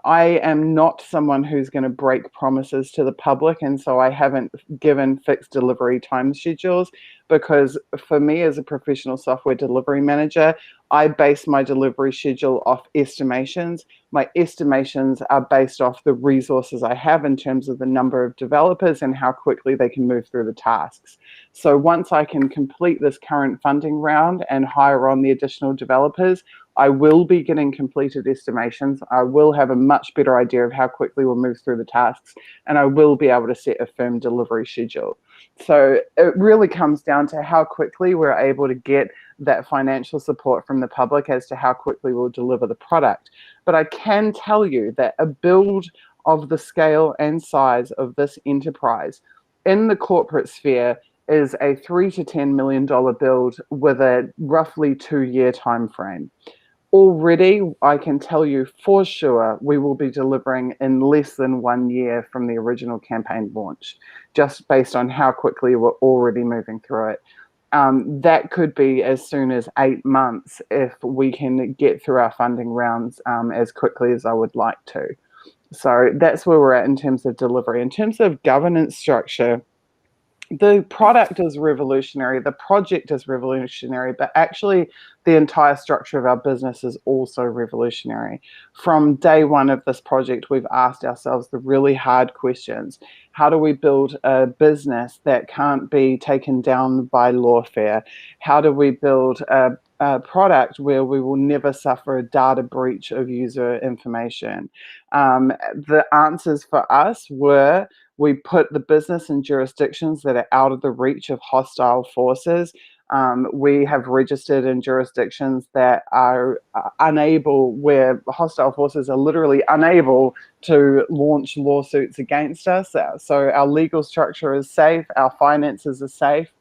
I am not someone who's going to break promises to the public, and so I haven't given fixed delivery time schedules, because for me as a professional software delivery manager, I base my delivery schedule off estimations. My estimations are based off the resources I have in terms of the number of developers and how quickly they can move through the tasks. So once I can complete this current funding round and hire on the additional developers, I will be getting completed estimations. I will have a much better idea of how quickly we'll move through the tasks, and I will be able to set a firm delivery schedule. So it really comes down to how quickly we're able to get that financial support from the public as to how quickly we'll deliver the product. But I can tell you that a build of the scale and size of this enterprise in the corporate sphere is a $3 to $10 million build with a roughly 2-year time frame. Already, I can tell you for sure we will be delivering in less than 1 year from the original campaign launch, just based on how quickly we're already moving through it. That could be as soon as 8 months if we can get through our funding rounds as quickly as I would like to. So that's where we're at in terms of delivery. In terms of governance structure, the product is revolutionary, the project is revolutionary, but actually the entire structure of our business is also revolutionary. From day one of this project, we've asked ourselves the really hard questions. How do we build a business that can't be taken down by lawfare? How do we build a product where we will never suffer a data breach of user information? The answers for us were, we put the business in jurisdictions that are out of the reach of hostile forces. We have registered in jurisdictions that are unable, where hostile forces are literally unable to launch lawsuits against us. So our legal structure is safe, our finances are safe.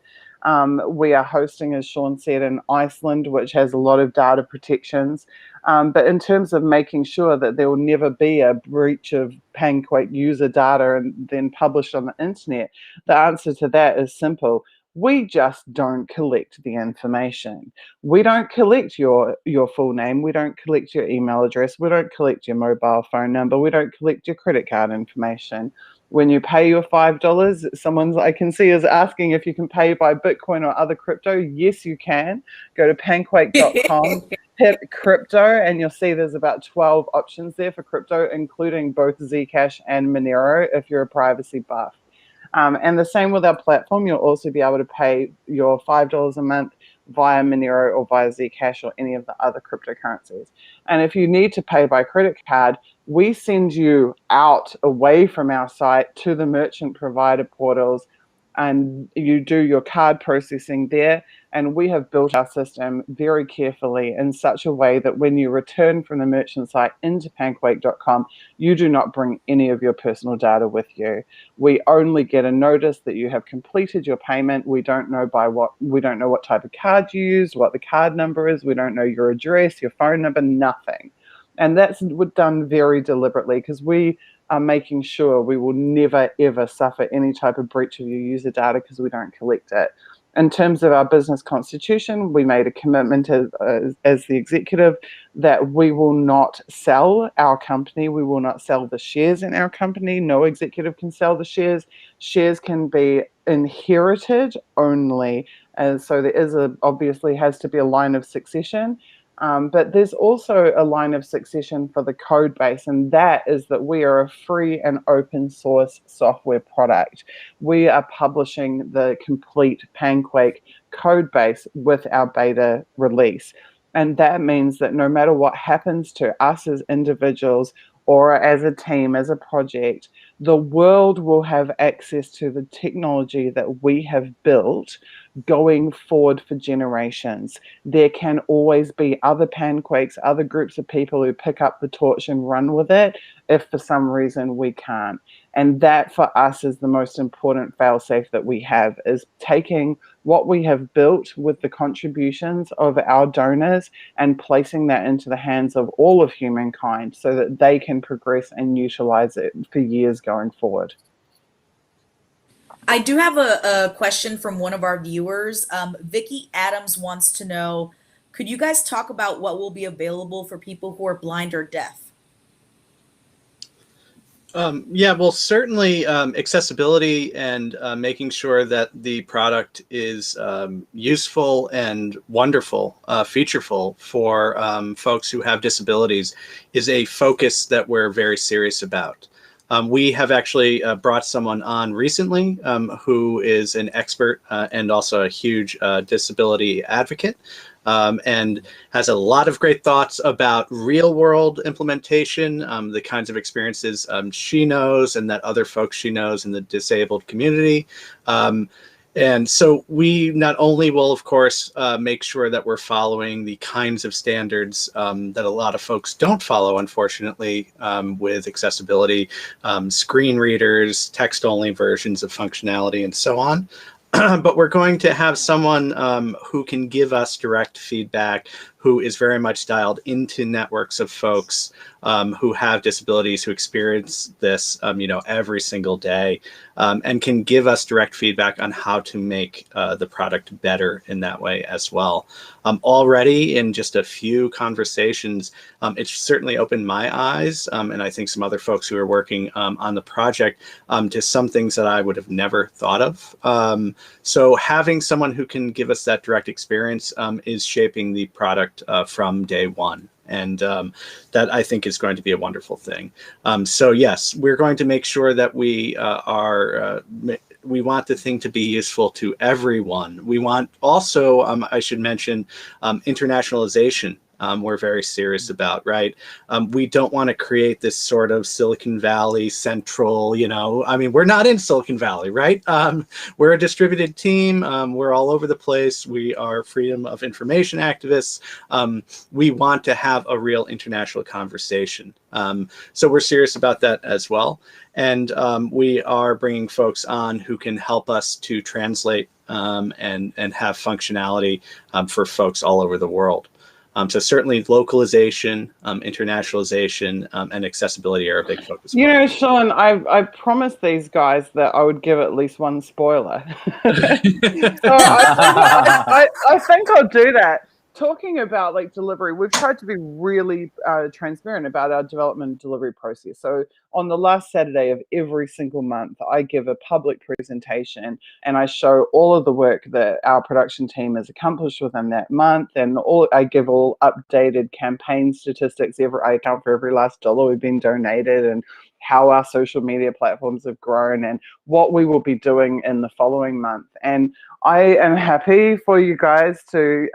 We are hosting, as Sean said, in Iceland, which has a lot of data protections. But in terms of making sure that there will never be a breach of Panquake user data and then published on the internet, the answer to that is simple. We just don't collect the information. We don't collect your full name. We don't collect your email address. We don't collect your mobile phone number. We don't collect your credit card information. When you pay your $5, someone I can see is asking if you can pay by Bitcoin or other crypto. Yes, you can. Go to panquake.com, hit crypto, and you'll see there's about 12 options there for crypto, including both Zcash and Monero if you're a privacy buff. And the same with our platform. You'll also be able to pay your $5 a month via Monero or via Zcash or any of the other cryptocurrencies. And if you need to pay by credit card, we send you out away from our site to the merchant provider portals, and you do your card processing there. And we have built our system very carefully in such a way that when you return from the merchant site into panquake.com, you do not bring any of your personal data with you. We only get a notice that you have completed your payment. We don't know what type of card you used, what the card number is. We don't know your address, your phone number, nothing. And that's done very deliberately because we are making sure we will never, ever suffer any type of breach of your user data because we don't collect it. In terms of our business constitution, we made a commitment as the executive that we will not sell our company. We will not sell the shares in our company. No executive can sell the shares. Shares can be inherited only. And so obviously has to be a line of succession. But there's also a line of succession for the code base, and that is that we are a free and open source software product. We are publishing the complete Panquake code base with our beta release. And that means that no matter what happens to us as individuals or as a team, as a project, the world will have access to the technology that we have built going forward for generations. There can always be other Panquakes, other groups of people who pick up the torch and run with it if for some reason we can't. And that for us is the most important fail-safe that we have, is taking what we have built with the contributions of our donors and placing that into the hands of all of humankind so that they can progress and utilize it for years going forward. I do have a question from one of our viewers. Vicky Adams wants to know, could you guys talk about what will be available for people who are blind or deaf? Yeah, well, certainly accessibility and making sure that the product is useful and wonderful, featureful for folks who have disabilities is a focus that we're very serious about. We have actually brought someone on recently who is an expert and also a huge disability advocate. And has a lot of great thoughts about real world implementation, the kinds of experiences she knows and that other folks she knows in the disabled community. And so we not only will, of course, make sure that we're following the kinds of standards that a lot of folks don't follow, unfortunately, with accessibility, screen readers, text-only versions of functionality, and so on. But we're going to have someone who can give us direct feedback, who is very much dialed into networks of folks who have disabilities, who experience this, every single day, and can give us direct feedback on how to make the product better in that way as well. Already in just a few conversations, it's certainly opened my eyes, and I think some other folks who are working on the project, to some things that I would have never thought of. So having someone who can give us that direct experience is shaping the product from day one. And that I think is going to be a wonderful thing. So yes, we're going to make sure that we we want the thing to be useful to everyone. We want also, I should mention, internationalization. We're very serious about, right? We don't want to create this sort of Silicon Valley central, we're not in Silicon Valley, right? We're a distributed team. We're all over the place. We are freedom of information activists. We want to have a real international conversation. So we're serious about that as well. And we are bringing folks on who can help us to translate and have functionality for folks all over the world. So certainly localization, internationalization, and accessibility are a big focus. Sean, I promised these guys that I would give at least one spoiler. So I think I'll do that. Talking about like delivery, we've tried to be really transparent about our development and delivery process. So on the last Saturday of every single month, I give a public presentation and I show all of the work that our production team has accomplished within that month, and I give all updated campaign statistics. I account for every last dollar we've been donated and how our social media platforms have grown and what we will be doing in the following month. And I am happy for you guys to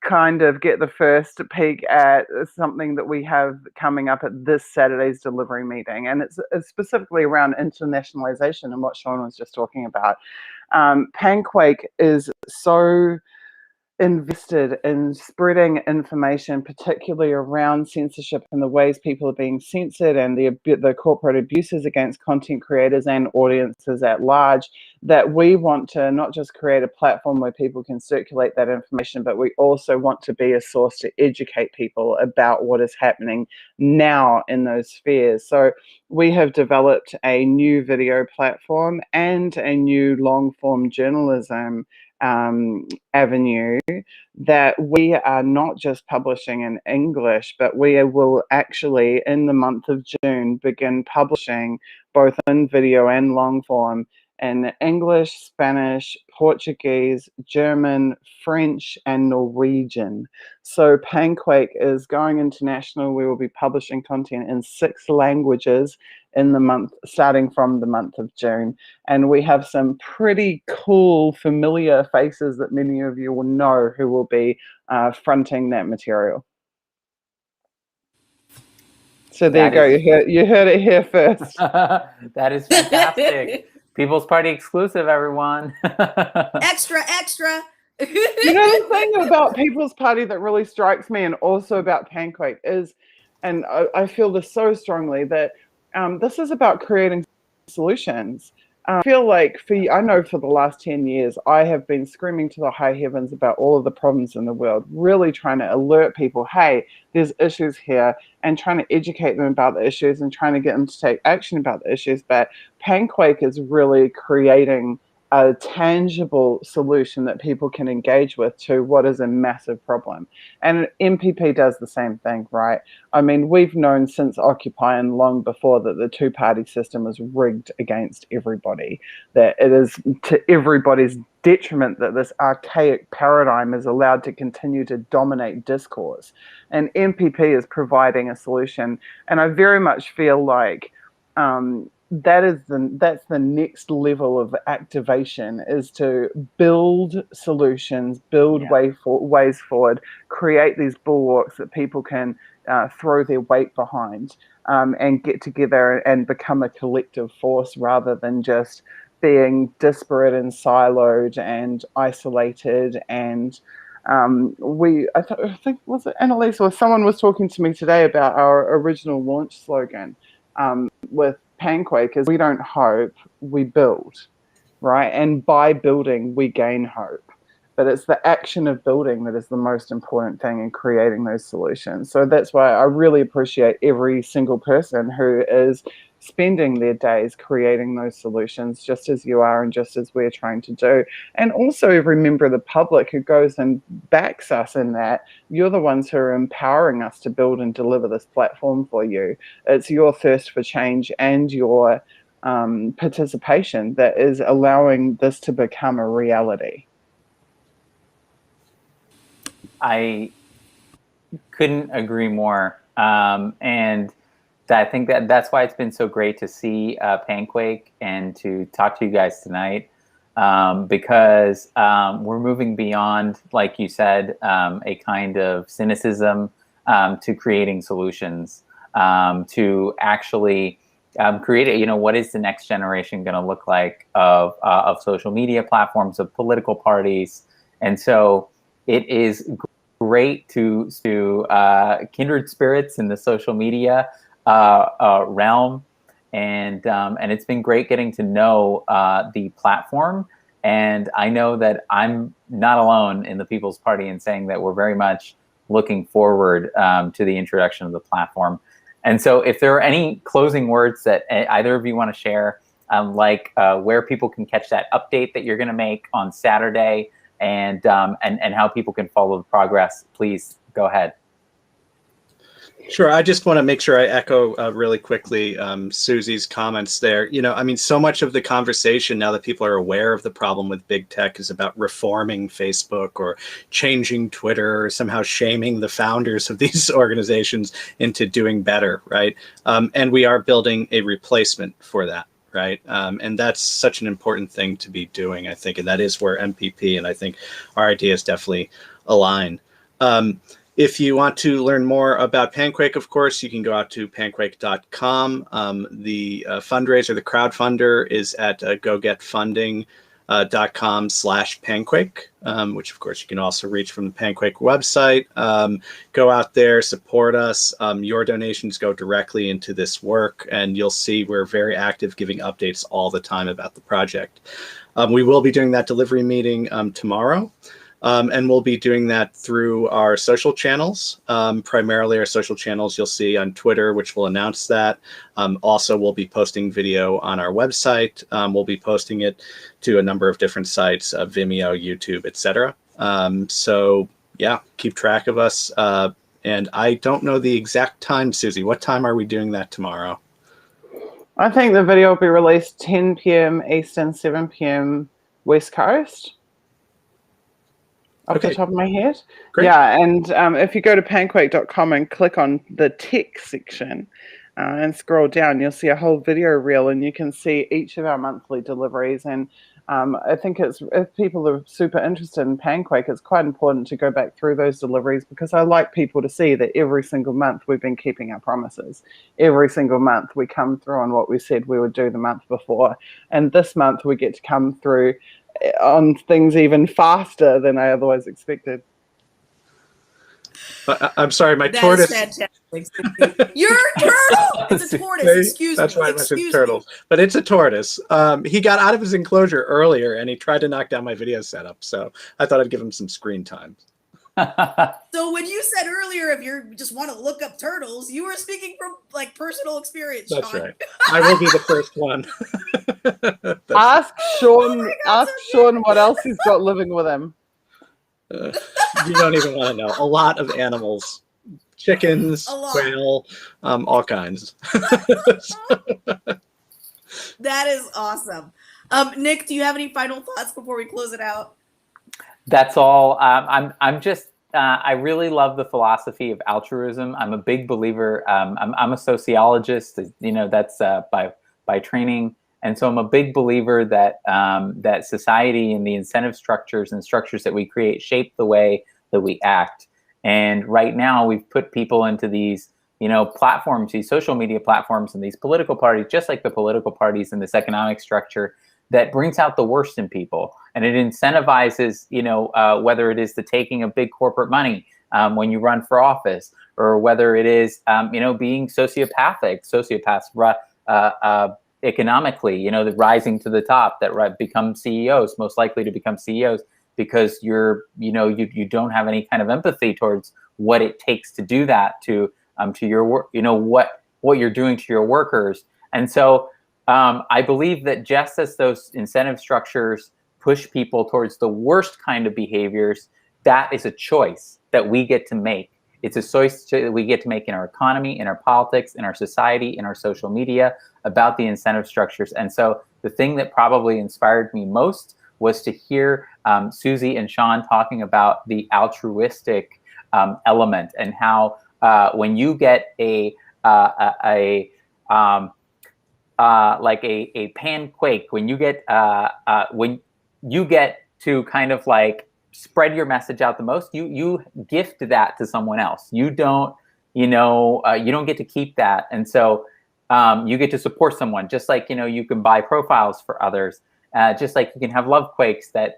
kind of get the first peek at something that we have coming up at this Saturday's delivery meeting. And it's specifically around internationalization and what Sean was just talking about. Panquake is so invested in spreading information, particularly around censorship and the ways people are being censored and the corporate abuses against content creators and audiences at large, that we want to not just create a platform where people can circulate that information, but we also want to be a source to educate people about what is happening now in those spheres. So we have developed a new video platform and a new long-form journalism avenue that we are not just publishing in English, but we will actually, in the month of June, begin publishing both in video and long form in English, Spanish, Portuguese, German, French, and Norwegian. So Panquake is going international. We will be publishing content in 6 languages in the month, starting from the month of June. And we have some pretty cool, familiar faces that many of you will know who will be fronting that material. So there you go. You heard it here first. That is fantastic. People's Party exclusive, everyone. Extra, extra. The thing about People's Party that really strikes me, and also about Panquake, is, and I feel this so strongly, that this is about creating solutions. I feel like I know for the last 10 years, I have been screaming to the high heavens about all of the problems in the world, really trying to alert people, hey, there's issues here, and trying to educate them about the issues and trying to get them to take action about the issues. But Panquake is really creating a tangible solution that people can engage with to what is a massive problem. And MPP does the same thing, right? I mean, we've known since Occupy and long before that the two-party system is rigged against everybody, that it is to everybody's detriment that this archaic paradigm is allowed to continue to dominate discourse. And MPP is providing a solution. And I very much feel like that's the next level of activation, is to build solutions, build ways forward, create these bulwarks that people can throw their weight behind, and get together and become a collective force rather than just being disparate and siloed and isolated. And I think, was it Annalise or someone was talking to me today about our original launch slogan with Panquake is, we don't hope, we build, right? And by building, we gain hope. but it's the action of building that is the most important thing in creating those solutions. So that's why I really appreciate every single person who is spending their days creating those solutions, just as you are and just as we're trying to do. And also every member of the public who goes and backs us in that. You're the ones who are empowering us to build and deliver this platform for you. It's your thirst for change and your participation that is allowing this to become a reality. I couldn't agree more. And I think that's why it's been so great to see Panquake and to talk to you guys tonight, because we're moving beyond, like you said, a kind of cynicism to creating solutions, to actually create it. What is the next generation going to look like of social media platforms, of political parties? And so it is great to kindred spirits in the social media realm, and it's been great getting to know the platform. And I know that I'm not alone in the People's Party in saying that we're very much looking forward to the introduction of the platform. And so if there are any closing words that either of you want to share, like where people can catch that update that you're going to make on Saturday, and how people can follow the progress, please go ahead. Sure. I just want to make sure I echo really quickly Susie's comments there. So much of the conversation now that people are aware of the problem with big tech is about reforming Facebook or changing Twitter or somehow shaming the founders of these organizations into doing better, right? And we are building a replacement for that. Right. And that's such an important thing to be doing, I think. And that is where MPP and I think our ideas definitely align. If you want to learn more about Panquake, of course, you can go out to panquake.com. The fundraiser, the crowdfunder is at gogetfunding.com/Panquake, which of course you can also reach from the Panquake website. Go out there, support us. Your donations go directly into this work, and you'll see we're very active, giving updates all the time about the project. We will be doing that delivery meeting tomorrow. And we'll be doing that through our social channels, primarily our social channels you'll see on Twitter, which will announce that. Also, we'll be posting video on our website. We'll be posting it to a number of different sites, Vimeo, YouTube, etc. So yeah, keep track of us. And I don't know the exact time, Suzie. What time are we doing that tomorrow? I think the video will be released 10 p.m. Eastern, 7 p.m. West Coast. Off the top of my head. Great. Yeah, and if you go to panquake.com and click on the tech section and scroll down, you'll see a whole video reel, and you can see each of our monthly deliveries. And I think if people are super interested in Panquake, it's quite important to go back through those deliveries, because I like people to see that every single month we've been keeping our promises. Every single month we come through on what we said we would do the month before. And this month we get to come through on things even faster than I otherwise expected. I'm sorry, my tortoise. That's fantastic. You're a turtle. It's a tortoise. Excuse me. That's why I mentioned turtles. But it's a tortoise. He got out of his enclosure earlier, and he tried to knock down my video setup. So I thought I'd give him some screen time. So when you said earlier, if you just want to look up turtles, you were speaking from like personal experience. That's Sean. right. I will be the first one. Ask Sean. Ask Sean what else he's got living with him. You don't even want to know. A lot of animals, chickens, quail, all kinds. That is awesome. Nick, do you have any final thoughts before we close it out? That's all. I'm just. I really love the philosophy of altruism. I'm a big believer. I'm a sociologist. That's by training, and so I'm a big believer that that society and the incentive structures and structures that we create shape the way that we act. And right now, we've put people into these platforms, these social media platforms, and these political parties, just like the political parties in this economic structure, that brings out the worst in people, and it incentivizes, whether it is the taking of big corporate money when you run for office, or whether it is, being sociopaths economically, the rising to the top that become CEOs, most likely to become CEOs. because you don't have any kind of empathy towards what it takes to do that to your work, what you're doing to your workers. And so I believe that just as those incentive structures push people towards the worst kind of behaviors, that is a choice that we get to make. It's a choice that we get to make in our economy, in our politics, in our society, in our social media, about the incentive structures. And so the thing that probably inspired me most was to hear Suzie and Sean talking about the altruistic element, and how when you get a Panquake, when you get to kind of like spread your message out the most, you gift that to someone else. You don't get to keep that. And so you get to support someone, just like, you can buy profiles for others, just like you can have love quakes that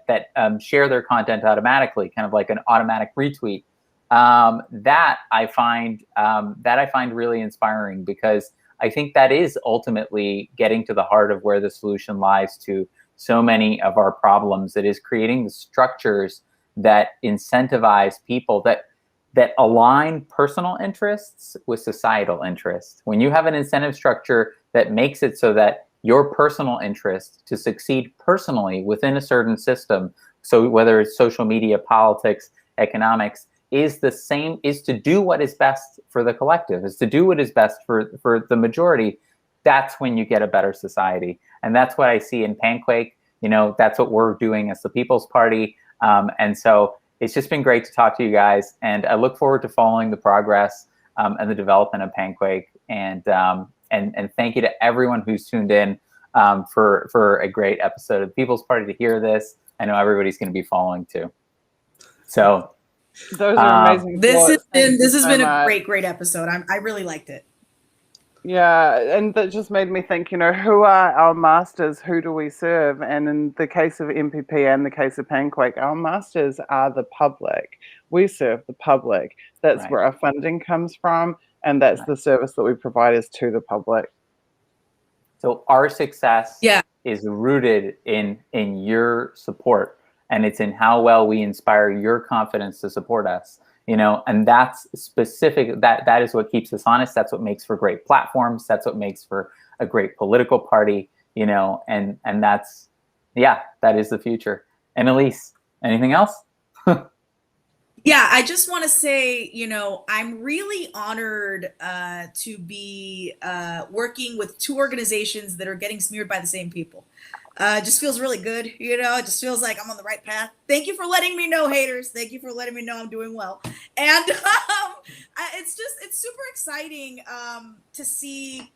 share their content automatically, kind of like an automatic retweet. That I find really inspiring, because I think that is ultimately getting to the heart of where the solution lies to so many of our problems. It is creating the structures that incentivize people, that align personal interests with societal interests. When you have an incentive structure that makes it so that your personal interest to succeed personally within a certain system, so whether it's social media, politics, economics, is to do what is best for the collective, is to do what is best for the majority, that's when you get a better society. And that's what I see in Panquake. That's what we're doing as the People's Party. And so it's just been great to talk to you guys, and I look forward to following the progress and the development of Panquake. And thank you to everyone who's tuned in for a great episode of the People's Party to hear this. I know everybody's going to be following too. So those are amazing. This has been a great episode. I really liked it. Yeah, and that just made me think, who are our masters? Who do we serve? And in the case of MPP and the case of Panquake, our masters are the public. We serve the public. That's Right. where our funding comes from, and that's the service that we provide is to the public. So our success is rooted in your support, and it's in how well we inspire your confidence to support us. And that's specific. That is what keeps us honest. That's what makes for great platforms. That's what makes for a great political party. And that's, that is the future. And Elise, anything else? Yeah, I just want to say, I'm really honored to be working with two organizations that are getting smeared by the same people. It just feels really good. It just feels like I'm on the right path. Thank you for letting me know, haters. Thank you for letting me know I'm doing well. And it's super exciting to see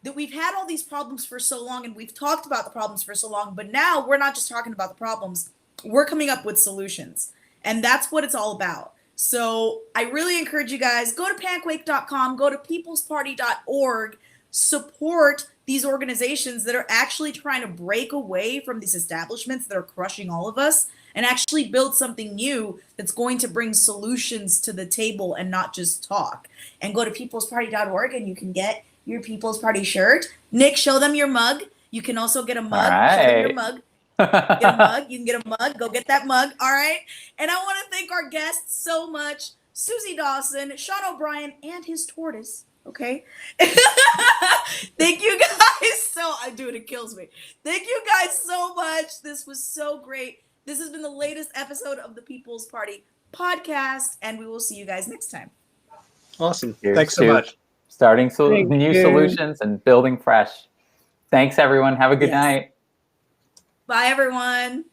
that we've had all these problems for so long, and we've talked about the problems for so long, but now we're not just talking about the problems, we're coming up with solutions. And that's what it's all about. So I really encourage you guys, go to panquake.com, go to peoplesparty.org, support these organizations that are actually trying to break away from these establishments that are crushing all of us, and actually build something new that's going to bring solutions to the table and not just talk. And go to peoplesparty.org and you can get your People's Party shirt. Nick, show them your mug. You can also get a mug. Right. Show them your mug. Get a mug. You can get a mug. Go get that mug. All right. And I want to thank our guests so much. Suzie Dawson, Sean O'Brien, and his tortoise. Okay. Thank you guys. It kills me. Thank you guys so much. This was so great. This has been the latest episode of the People's Party podcast, and we will see you guys next time. Awesome. Here's Thanks so much. Starting new solutions and building fresh. Thanks, everyone. Have a good night. Bye, everyone.